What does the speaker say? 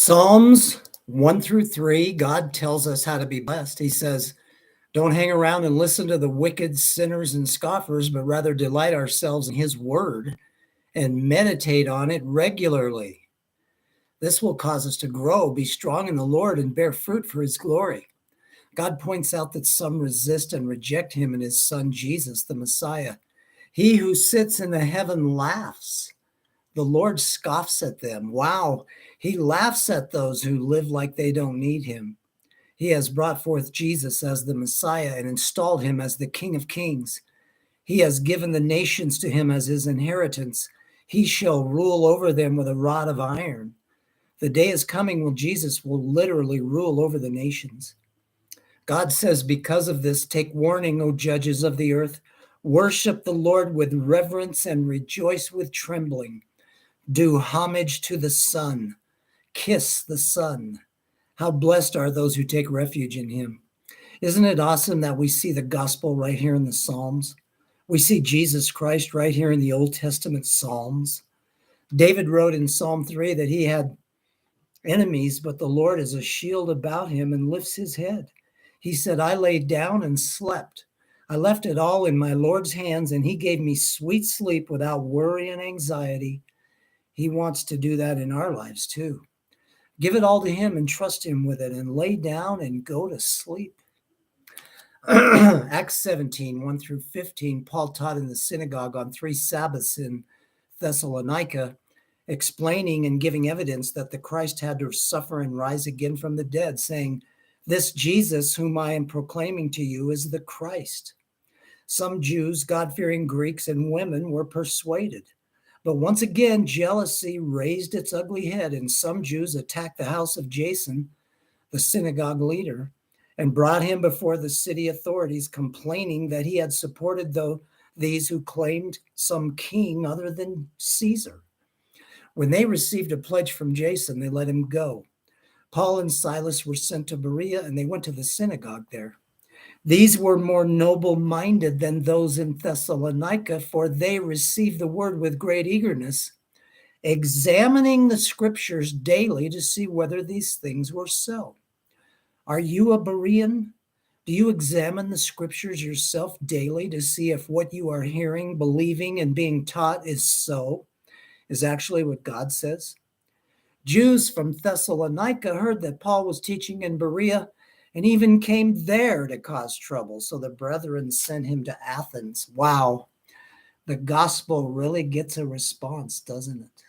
Psalms 1 through 3, God tells us how to be blessed. He says, don't hang around and listen to the wicked sinners and scoffers, but rather delight ourselves in his word and meditate on it regularly. This will cause us to grow, be strong in the Lord, and bear fruit for his glory. God points out that some resist and reject him and his son Jesus, the Messiah. He who sits in the heaven laughs. The Lord scoffs at them. Wow, he laughs at those who live like they don't need him. He has brought forth Jesus as the Messiah and installed him as the King of Kings. He has given the nations to him as his inheritance. He shall rule over them with a rod of iron. The day is coming when Jesus will literally rule over the nations. God says, because of this, take warning, O judges of the earth. Worship the Lord with reverence and rejoice with trembling. Do homage to the Son. Kiss the Son. How blessed are those who take refuge in him. Isn't it awesome that we see the gospel right here in the Psalms? We see Jesus Christ right here in the Old Testament Psalms. David wrote in Psalm 3 that he had enemies, but the Lord is a shield about him and lifts his head. He said, I lay down and slept. I left it all in my Lord's hands, and he gave me sweet sleep without worry and anxiety. He wants to do that in our lives too. Give it all to him and trust him with it and lay down and go to sleep. Acts 17, 1 through 15, Paul taught in the synagogue on 3 Sabbaths in Thessalonica, explaining and giving evidence that the Christ had to suffer and rise again from the dead, saying, this Jesus whom I am proclaiming to you is the Christ. Some Jews, God-fearing Greeks, and women were persuaded. But once again, jealousy raised its ugly head, and some Jews attacked the house of Jason, the synagogue leader, and brought him before the city authorities, complaining that he had supported these who claimed some king other than Caesar. When they received a pledge from Jason, they let him go. Paul and Silas were sent to Berea, and they went to the synagogue there. These were more noble-minded than those in Thessalonica, for they received the word with great eagerness, examining the scriptures daily to see whether these things were so. Are you a Berean? Do you examine the scriptures yourself daily to see if what you are hearing, believing, and being taught is actually what God says? Jews from Thessalonica heard that Paul was teaching in Berea and even came there to cause trouble. So the brethren sent him to Athens. Wow, the gospel really gets a response, doesn't it?